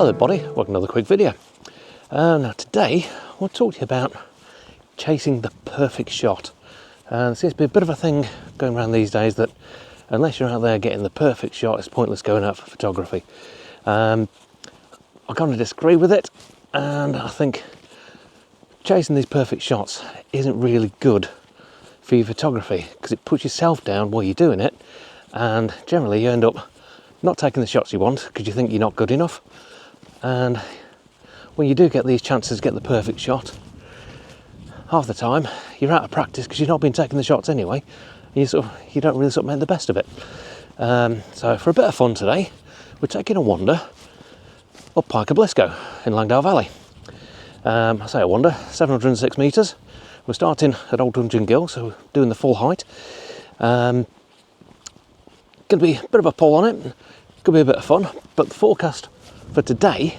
Hello everybody, welcome to another quick video. Now today I want to talk to you about chasing the perfect shot. It seems to be a bit of a thing going around these days that unless you're out there getting the perfect shot, it's pointless going out for photography. I kind of disagree with it, and I think chasing these perfect shots isn't really good for your photography because it puts yourself down while you're doing it, and generally you end up not taking the shots you want because you think you're not good enough. And when you do get these chances to get the perfect shot, half the time you're out of practice because you've not been taking the shots anyway. You don't really make the best of it. So for a bit of fun today, we're taking a wander up Pike O'Blisco in Langdale Valley. I say a wander, 706 metres. We're starting at Old Dungeon Gill, so we're doing the full height. Going to be a bit of a pull on it, going to be a bit of fun, but the forecast for today,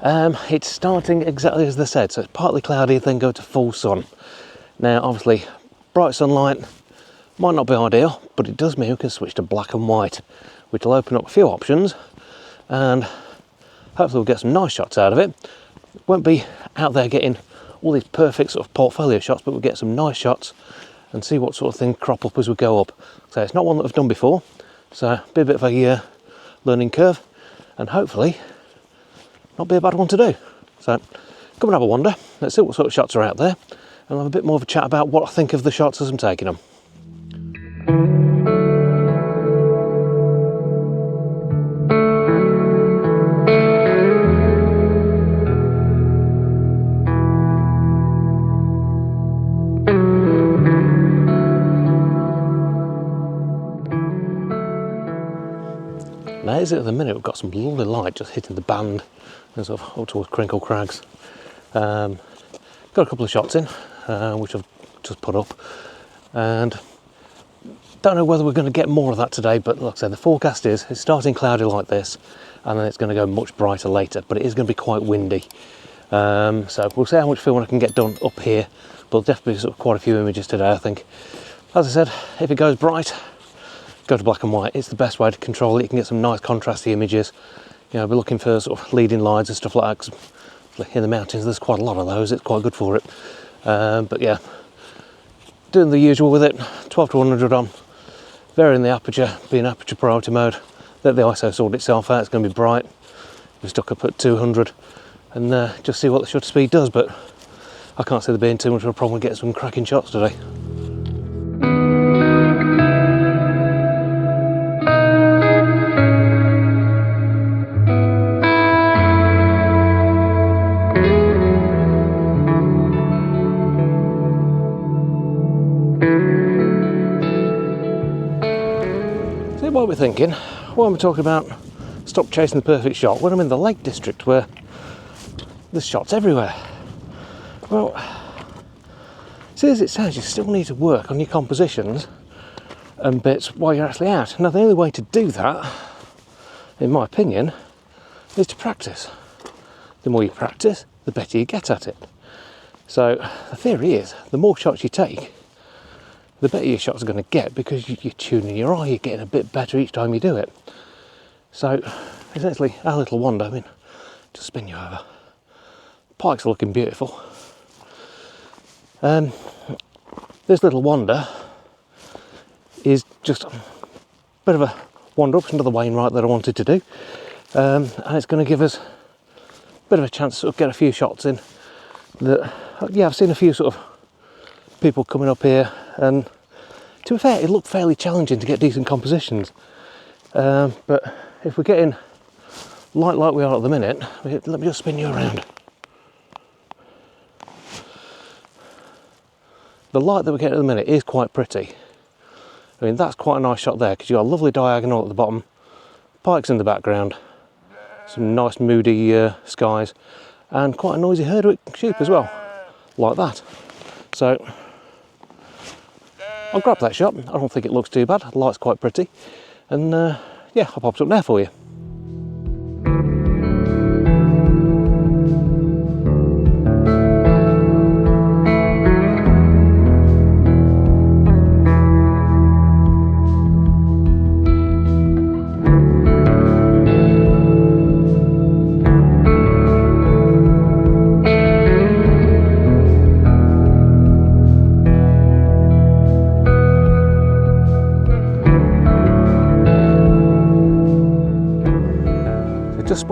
it's starting exactly as they said, so it's partly cloudy, then go to full sun. Now obviously bright sunlight might not be ideal, but it does mean we can switch to black and white, which will open up a few options, and hopefully we'll get some nice shots out of it. Won't be out there getting all these perfect sort of portfolio shots, but we'll get some nice shots and see what sort of thing crop up as we go up. So it's not one that I've done before, so be a bit of a learning curve, and hopefully not be a bad one to do. So come and have a wander, let's see what sort of shots are out there, and I'll have a bit more of a chat about what I think of the shots as I'm taking them. Now as at the minute we've got some lovely light just hitting the band and sort of up towards Crinkle Crags. Got a couple of shots in which I've just put up, and don't know whether we're going to get more of that today, but like I said, the forecast is it's starting cloudy like this and then it's going to go much brighter later, but it is going to be quite windy. So we'll see how much film I can get done up here, but definitely sort of quite a few images today I think. As I said, if it goes bright, go to black and white. It's the best way to control it. You can get some nice contrasty images. You know, we're looking for sort of leading lines and stuff like that, 'cause in the mountains there's quite a lot of those. It's quite good for it. But yeah, doing the usual with it, 12 to 100 on, varying the aperture, being aperture priority mode. Let the ISO sort itself out. It's going to be bright. We're stuck up at 200 and just see what the shutter speed does, but I can't see there being too much of a problem with getting some cracking shots today. What we're thinking, what am I talking about stop chasing the perfect shot when I'm in the Lake District where there's shots everywhere? Well, see, as it sounds, you still need to work on your compositions and bits while you're actually out. Now the only way to do that, in my opinion, is to practice. The more you practice, the better you get at it. So the theory is, the more shots you take, the better your shots are going to get, because you're tuning your eye, you're getting a bit better each time you do it. So essentially our little wander, I mean, just spin you over. Pike's looking beautiful. This little wander is just a bit of a wander up into the Wainwright that I wanted to do, and it's going to give us a bit of a chance to sort of get a few shots in. That, yeah, I've seen a few sort of people coming up here, and to be fair, it looked fairly challenging to get decent compositions. But if we're getting light like we are at the minute, let me just spin you around. The light that we're getting at the minute is quite pretty. I mean, that's quite a nice shot there because you've got a lovely diagonal at the bottom, Pike's in the background, some nice moody skies, and quite a noisy herd sheep as well, like that. So I'll grab that shot. I don't think it looks too bad. The light's quite pretty, and yeah, I'll pop it up there for you.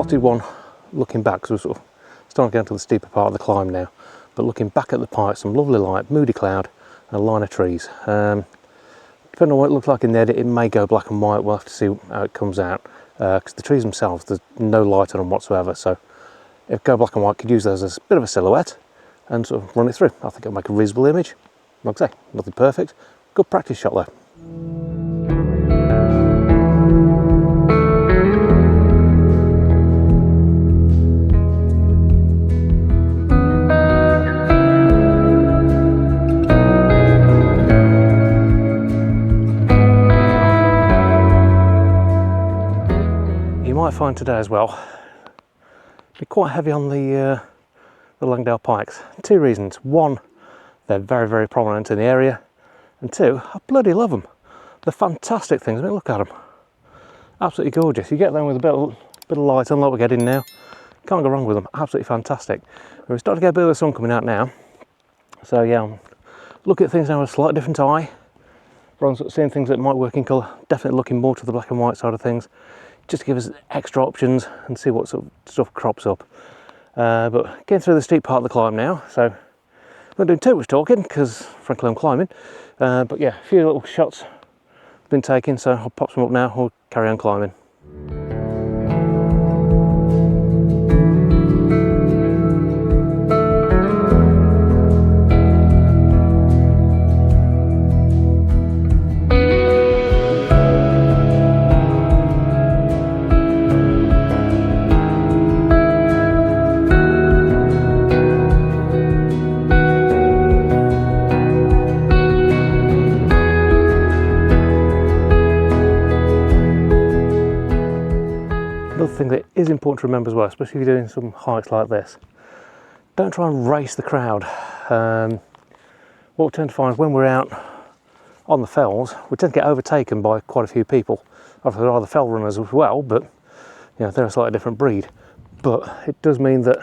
spotted one looking back, because we're sort of starting to get into the steeper part of the climb now. But looking back at the Pike, some lovely light, moody cloud, and a line of trees. Depending on what it looks like in the edit, it may go black and white. We'll have to see how it comes out, because the trees themselves, there's no light on them whatsoever. So if go black and white, could use those as a bit of a silhouette and sort of run it through. I think it'll make a reasonable image. Like I say, nothing perfect. Good practice shot though. Might find today as well be quite heavy on the Langdale pikes. Two reasons: one, they're very, very prominent in the area, and two, I bloody love them. They're fantastic things. I mean, look at them, absolutely gorgeous. You get them with a bit of light on, like we're getting now. Can't go wrong with them. Absolutely fantastic. We're starting to get a bit of the sun coming out now, so yeah, I'm looking at things now with a slightly different eye. Rather than sort of seeing things that might work in colour, definitely looking more to the black and white side of things, just to give us extra options and see what sort of stuff crops up. But getting through the steep part of the climb now, so I'm not doing too much talking because frankly I'm climbing. But yeah, a few little shots been taken, so I'll pop some up now. We'll carry on climbing. Thing that is important to remember as well, especially if you're doing some hikes like this, don't try and race the crowd. What we tend to find when we're out on the fells, we tend to get overtaken by quite a few people. Obviously there are the fell runners as well, but you know, they're a slightly different breed. But it does mean that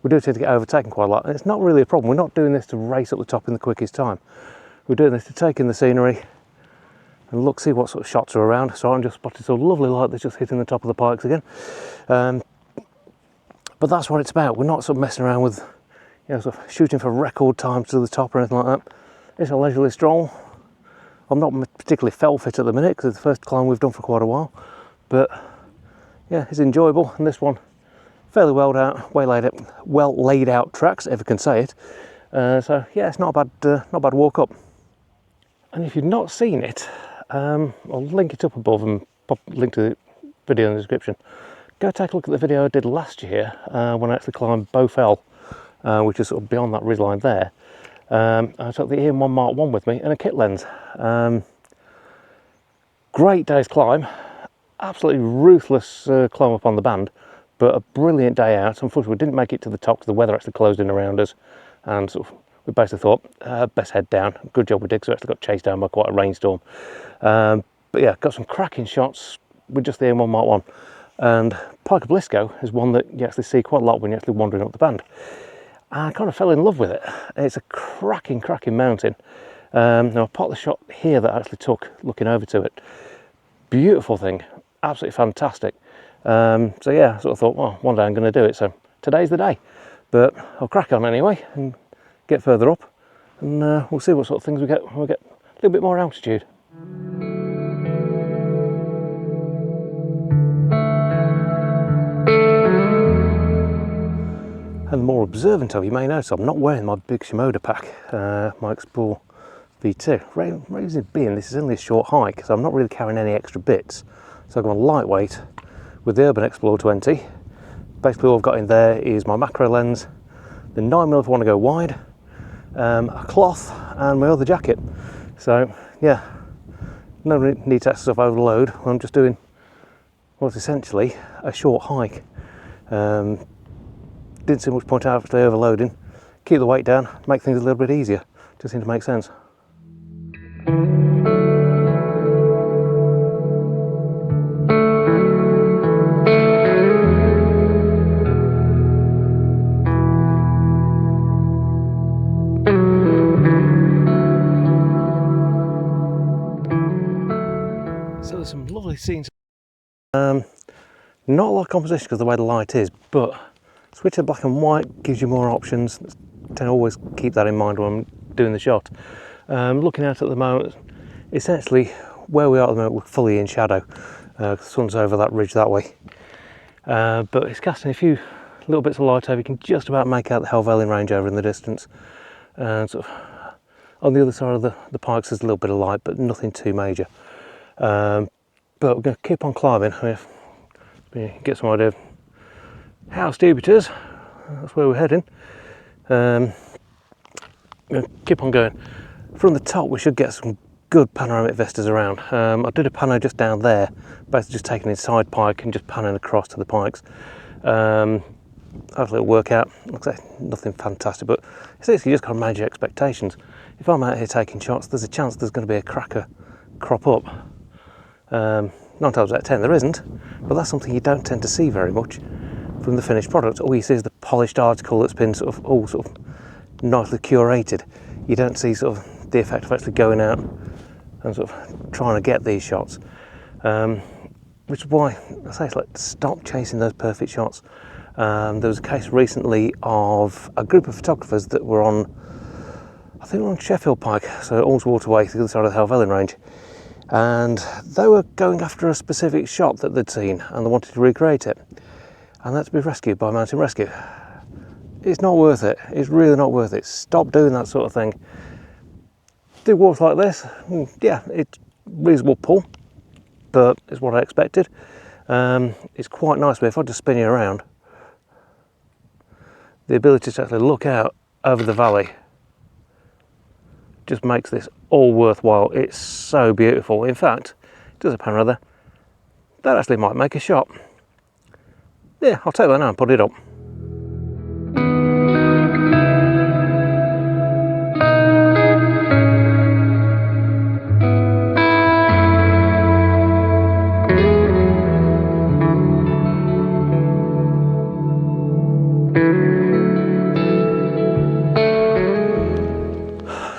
we do tend to get overtaken quite a lot, and it's not really a problem. We're not doing this to race up the top in the quickest time. We're doing this to take in the scenery and look, see what sort of shots are around. So I'm just spotted some lovely light that's just hitting the top of the pikes again. But that's what it's about. We're not sort of messing around with, you know, sort of shooting for record times to the top or anything like that. It's a leisurely stroll. I'm not particularly fell fit at the minute because it's the first climb we've done for quite a while. But yeah, it's enjoyable. And this one, fairly well laid out tracks, if I can say it. So yeah, it's not a bad walk up. And if you've not seen it, I'll link it up above and pop a link to the video in the description. Go take a look at the video I did last year when I actually climbed Bow Fell, which is sort of beyond that ridge line there. I took the EM1 Mark 1 with me and a kit lens. Great day's climb, absolutely ruthless climb up on the band, but a brilliant day out. Unfortunately, we didn't make it to the top because the weather actually closed in around us, and sort of we basically thought, best head down. Good job we did, because we actually got chased down by quite a rainstorm. But yeah, got some cracking shots with just the EM1 Mark 1. And Pike O'Blisco is one that you actually see quite a lot when you're actually wandering up the band. I kind of fell in love with it. It's a cracking mountain. Now, a part of the shot here that I actually took looking over to it, beautiful thing, absolutely fantastic. So yeah, I sort of thought, well, one day I'm going to do it. So today's the day. But I'll crack on anyway and get further up, and we'll see what sort of things we get when we get a little bit more altitude. And the more observant of you may notice I'm not wearing my big Shimoda pack, my Explore V2. Reason being, this is only a short hike, so I'm not really carrying any extra bits. So I've gone lightweight with the Urban Explore 20. Basically all I've got in there is my macro lens, the 9mm if I want to go wide, a cloth and my other jacket. So yeah, no need to stuff overload. I'm just doing what's essentially a short hike. Didn't see much point out after overloading. Keep the weight down, make things a little bit easier. Just seemed to make sense. So there's some lovely scenes. Not a lot of composition because of the way the light is, but switch to black and white gives you more options. I tend to always keep that in mind when I'm doing the shot. Looking at the moment, essentially where we are at the moment, we're fully in shadow. The sun's over that ridge that way. But it's casting a few little bits of light over. You can just about make out the Helvellyn range over in the distance. And sort of on the other side of the pikes there's a little bit of light, but nothing too major. But we're going to keep on climbing. Get some idea of how steep it is. That's where we're heading. We're going to keep on going. From the top we should get some good panoramic vistas around. I did a pano just down there, basically just taking inside Pike and just panning across to the pikes. Have a little workout. Like I say, nothing fantastic, but essentially you just got to manage your expectations. If I'm out here taking shots, there's a chance there's going to be a cracker crop up. 9 times out of 10 there isn't, but that's something you don't tend to see very much from the finished product. All you see is the polished article that's been all nicely curated. You don't see the effect of actually going out and trying to get these shots. Which is why I say it's like, stop chasing those perfect shots. There was a case recently of a group of photographers that were on, I think we're on Sheffield Pike, so Allswater Way, the other side of the Helvellyn range, and they were going after a specific shot that they'd seen and they wanted to recreate it, and that's to be rescued by Mountain Rescue. It's not worth it. It's really not worth it. Stop doing that sort of thing. Do walks like this, yeah, it's reasonable pull, but it's what I expected. It's quite nice, but if I just spin you around, the ability to actually look out over the valley just makes this all worthwhile. It's so beautiful. In fact, does a panorama there, that actually might make a shot. Yeah, I'll take that now and put it up.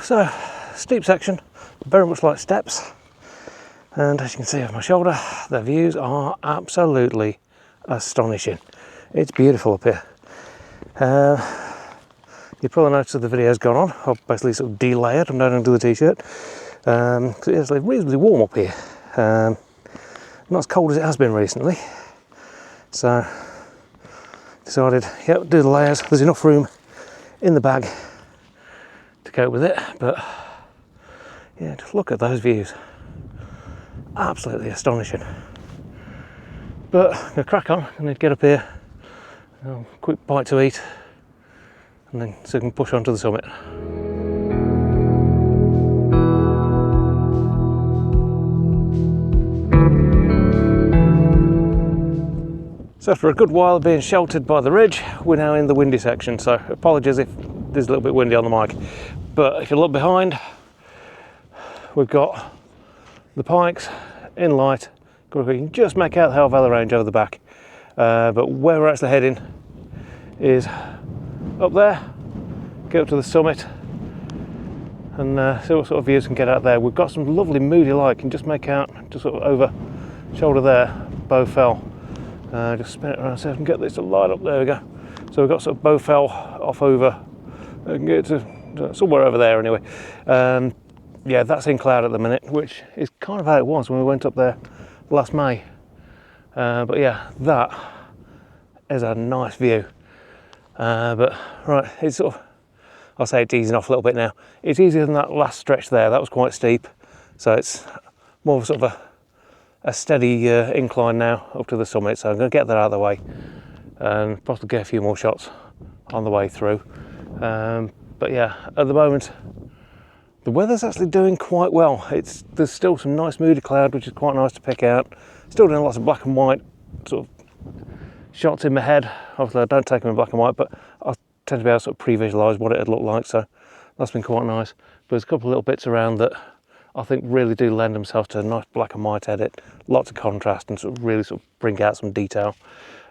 So, steep section, very much like steps, and as you can see over my shoulder, the views are absolutely astonishing. It's beautiful up here. You probably noticed that the video's gone on. I've basically delayered. I'm down under the t-shirt because it's reasonably warm up here. Not as cold as it has been recently, so decided, yep, do the layers. There's enough room in the bag to cope with it, but yeah, just look at those views. Absolutely astonishing. But I'm gonna crack on. I need to get up here, quick bite to eat, and then so we can push on to the summit. So after a good while of being sheltered by the ridge, we're now in the windy section, so apologies if there's a little bit windy on the mic. But if you look behind, we've got the pikes in light. You can just make out the Helvellyn range over the back. But where we're actually heading is up there, get up to the summit and see what sort of views we can get out there. We've got some lovely moody light. You can just make out, just over shoulder there, Bow Fell. Just spin it around so I can get this to light up. There we go. So we've got Bow Fell off over, I can get to somewhere over there anyway. Yeah, that's in cloud at the minute, which is kind of how it was when we went up there last May. But yeah, that is a nice view. But right, it's I'll say it's easing off a little bit now. It's easier than that last stretch there. That was quite steep, so it's more of a steady incline now up to the summit. So I'm going to get that out of the way and possibly get a few more shots on the way through. But yeah, at the moment the weather's actually doing quite well. There's still some nice moody cloud, which is quite nice to pick out. Still doing lots of black and white shots in my head. Obviously I don't take them in black and white, but I tend to be able to pre-visualise what it'd look like, so that's been quite nice. But there's a couple of little bits around that I think really do lend themselves to a nice black and white edit. Lots of contrast and really bring out some detail.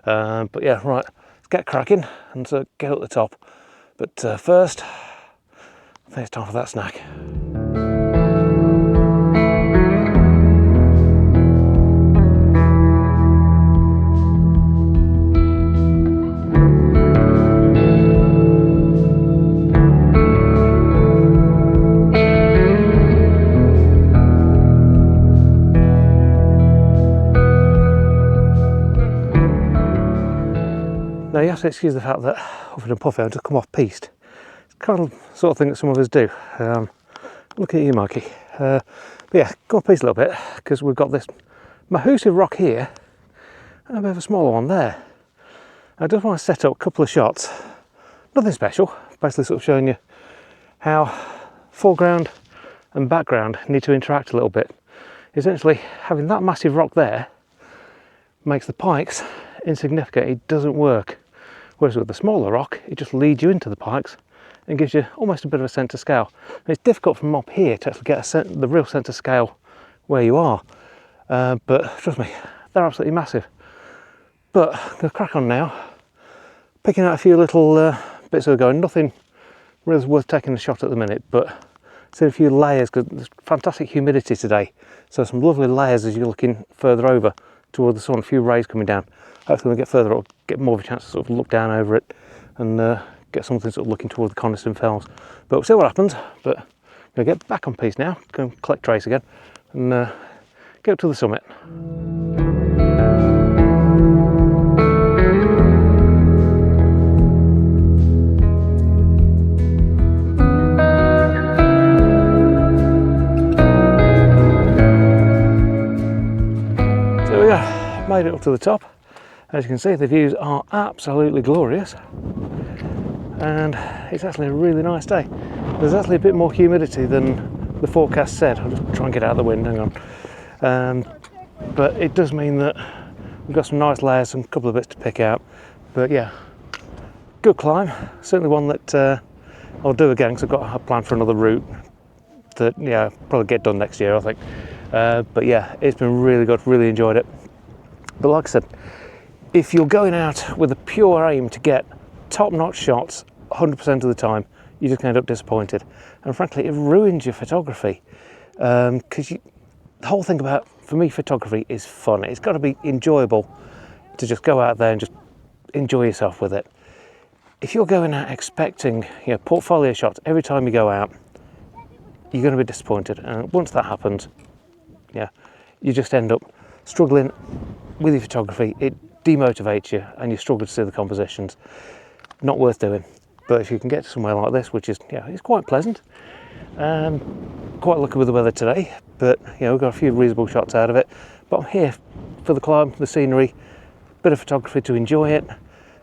But yeah, right, let's get cracking and get up the top. But first, I think it's time for that snack. have to excuse the fact that Huffing and Puffy, I've just come off piste. It's kind of the sort of thing that some of us do. Look at you, Mikey. But yeah, go off piste a little bit, because we've got this massive rock here and a bit of a smaller one there. I just want to set up a couple of shots, nothing special, basically sort of showing you how foreground and background need to interact a little bit. Essentially, having that massive rock there makes the pikes insignificant. It doesn't work. Whereas with the smaller rock, it just leads you into the pikes and gives you almost a bit of a sense of scale. And it's difficult from up here to actually get the real sense of scale where you are. But trust me, they're absolutely massive. But I'm going to crack on now, picking out a few little bits of going. Nothing really worth taking a shot at the minute, but see a few layers, because there's fantastic humidity today. So some lovely layers as you're looking further over toward the sun, a few rays coming down. Hopefully when we get further up, get more of a chance to sort of look down over it and get something sort of looking toward the Coniston Fells. But we'll see what happens. But I'm going to get back on piste now, go and collect trace again and get up to the summit. Made it up to the top. As you can see, the views are absolutely glorious and it's actually a really nice day. There's actually a bit more humidity than the forecast said. I'll just try and get out of the wind, hang on. But it does mean that we've got some nice layers, some couple of bits to pick out. But yeah, good climb, certainly one that I'll do again, because I've got a plan for another route that, yeah, I'll probably get done next year, I think. But yeah, it's been really good, really enjoyed it. But like I said, if you're going out with a pure aim to get top-notch shots 100% of the time, you're just going to end up disappointed. And frankly, it ruins your photography. Because the whole thing about, for me, photography is fun. It's got to be enjoyable to just go out there and just enjoy yourself with it. If you're going out expecting, you know, portfolio shots every time you go out, you're going to be disappointed. And once that happens, yeah, you just end up struggling with your photography. It demotivates you and you struggle to see the compositions. Not worth doing. But if you can get to somewhere like this, which is, yeah, it's quite pleasant. Quite lucky with the weather today, but you know, we've got a few reasonable shots out of it. But I'm here for the climb, the scenery, bit of photography to enjoy it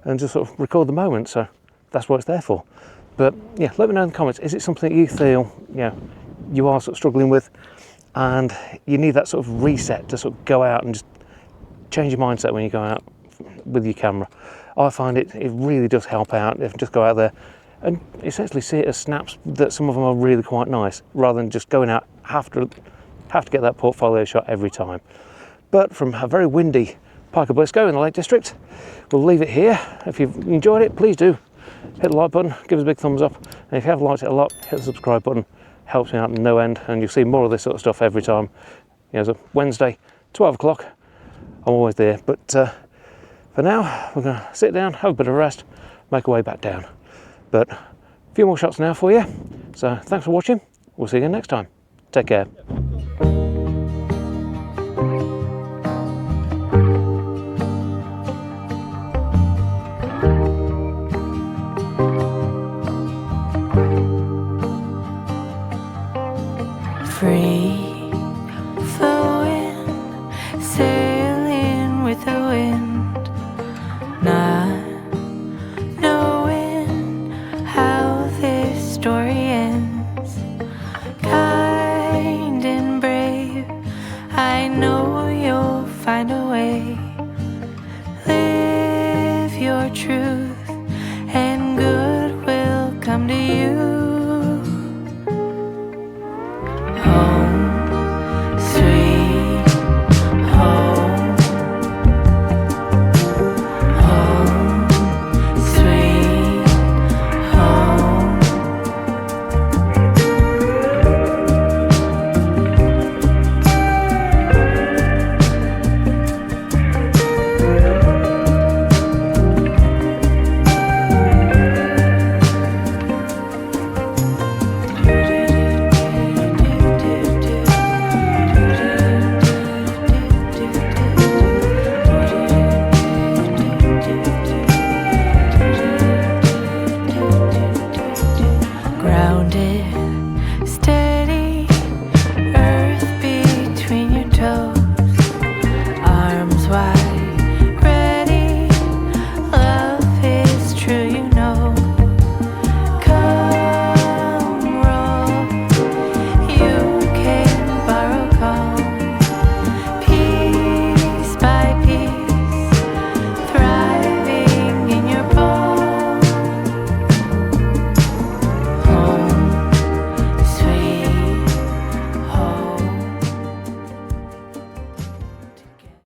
and just sort of record the moment. So that's what it's there for. But yeah, let me know in the comments, is it something that you feel, you know, you are sort of struggling with and you need that sort of reset to sort of go out and just change your mindset when you go out with your camera? I find it really does help out if you just go out there and essentially see it as snaps, that some of them are really quite nice, rather than just going out, have to get that portfolio shot every time. But from a very windy Pike O'Blisco in the Lake District, we'll leave it here. If you've enjoyed it, please do hit the like button, give us a big thumbs up, and if you have liked it a lot, hit the subscribe button. Helps me out no end, and you'll see more of this sort of stuff every time. You know, so Wednesday, 12 o'clock, I'm always there. But for now, we're going to sit down, have a bit of a rest, make our way back down. But a few more shots now for you. So thanks for watching. We'll see you again next time. Take care. Free.